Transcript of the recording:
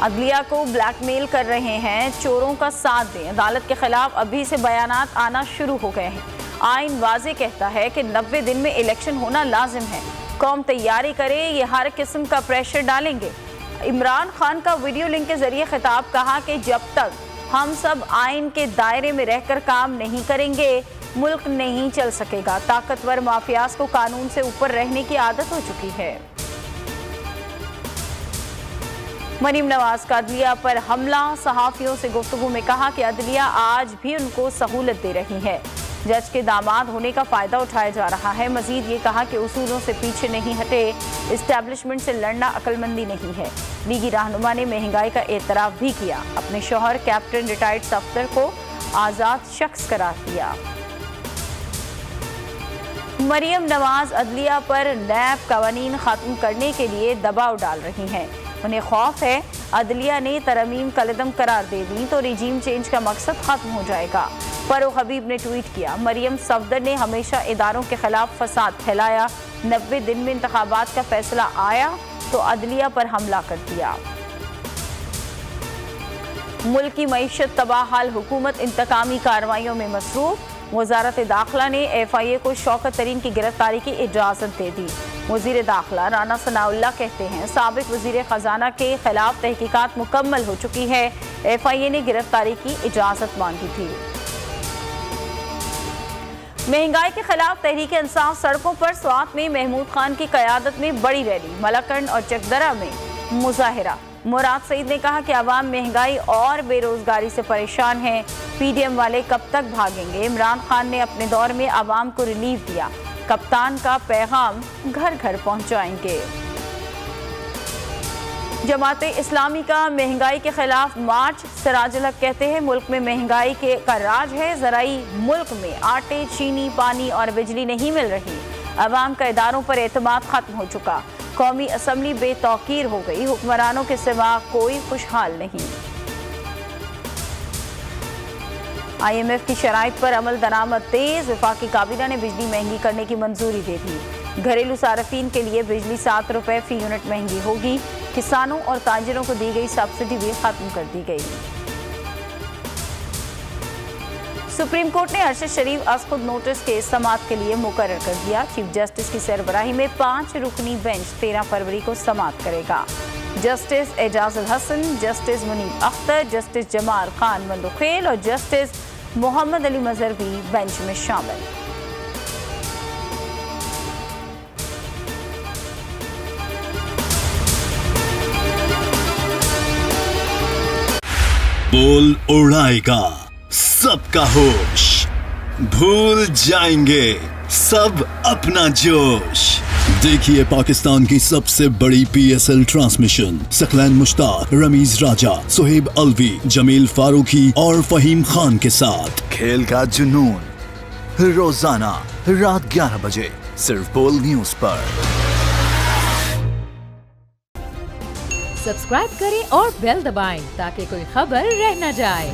अदलिया को ब्लैकमेल कर रहे हैं, चोरों का साथ दें। अदालत के खिलाफ अभी से बयानात आना शुरू हो गए हैं। आइन वाज़े कहता है कि 90 दिन में इलेक्शन होना लाजिम है। कौम तैयारी करे, ये हर किस्म का प्रेशर डालेंगे। इमरान खान का वीडियो लिंक के जरिए खिताब, कहा कि जब तक हम सब आइन के दायरे में रहकर काम नहीं करेंगे मुल्क नहीं चल सकेगा। ताकतवर माफियाज को कानून से ऊपर रहने की आदत हो चुकी है। मरीम नवाज का अदलिया पर हमला, सहाफियों से गुफ्तगू में कहा कि अदलिया आज भी उनको सहूलत दे रही है। जज के दामाद होने का फायदा उठाया जा रहा है। मजीद ये कहा कि उसूलों से पीछे नहीं हटे, इस्टेब्लिशमेंट से लड़ना अक्लमंदी नहीं है। लीगी रहनुमा ने महंगाई का एतराफ भी किया। अपने शौहर कैप्टन रिटायर्ड सफ्तर को आज़ाद शख्स करार दिया। मरीम नवाज अदलिया पर नैब कवानीन खत्म करने के लिए दबाव डाल रही हैं। उन्हें खौफ है अदलिया ने तरमीम कलदम करार दे दी तो रिजीम चेंज का मकसद खत्म हो जाएगा। फरूख हबीब ने ट्वीट किया, मरीम सफदर ने हमेशा इदारों के खिलाफ फसाद फैलाया। 90 दिन में इंतखाबात का फैसला आया तो अदलिया पर हमला कर दिया। मुल्क की मईशत तबाहाल, हुकूमत इंतकामी कार्रवाइयों में मसरूफ। वजारत दाखिला ने FIA को शौकत तरीन की गिरफ्तारी की इजाज़त दे दी। वज़ीर दाखिला राना सनाउल्लाह कहते हैं, साबिक वज़ीर ख़जाना के खिलाफ तहकीकात मुकम्मल हो चुकी है। FIA ने गिरफ्तारी की इजाज़त मांगी थी। महंगाई के खिलाफ तहरीक इंसाफ सड़कों पर। स्वात में महमूद खान की क़यादत में बड़ी रैली, मलकंड और चकदरा में मुजाहिरा। मुराद सईद ने कहा कि अवाम महंगाई और बेरोजगारी से परेशान है। PDM वाले कब तक भागेंगे। इमरान खान ने अपने दौर में अवाम को रिलीफ दिया। कप्तान का पैगाम घर घर पहुंचाएंगे। जमात इस्लामी का महंगाई के खिलाफ मार्च। सिराजुल हक कहते हैं, मुल्क में महंगाई का राज है। ज़राई मुल्क में आटे, चीनी, पानी और बिजली नहीं मिल रही। अवाम का इदारों पर एतमाद खत्म हो चुका। कौमी असम्बली बेतौकीर हो गई। हुक्मरानों के सिवा कोई खुशहाल नहीं। IMF की शराइत पर अमल दरामद तेज। वफाकी काबीना ने बिजली महंगी करने की मंजूरी दे दी। घरेलू सार्फिन के लिए बिजली 7 रुपए फी यूनिट महंगी होगी। किसानों और ताजिरों को दी गई सब्सिडी भी खत्म कर दी गई। सुप्रीम कोर्ट ने अरशद शरीफ अज खुद नोटिस के समाअत के लिए मुकर्रर कर दिया। चीफ जस्टिस की सरबराही में 5 रुकनी बेंच 13 फरवरी को समाअत करेगा। Justice Ijazul Hasan, Justice Munib Akhtar, Justice Jamal Khan Mandokhel और जस्टिस मोहम्मद अली मजहर भी बेंच में शामिल। बोल उड़ाएगा सबका होश, भूल जाएंगे सब अपना जोश। देखिए पाकिस्तान की सबसे बड़ी PSL ट्रांसमिशन सकलैन मुश्ताक, रमीज राजा, सुहेब अलवी, जमील फारूकी और फहीम खान के साथ खेल का जुनून रोजाना रात 11 बजे सिर्फ बोल न्यूज पर। सब्सक्राइब करें और बेल दबाएं ताकि कोई खबर रह न जाए।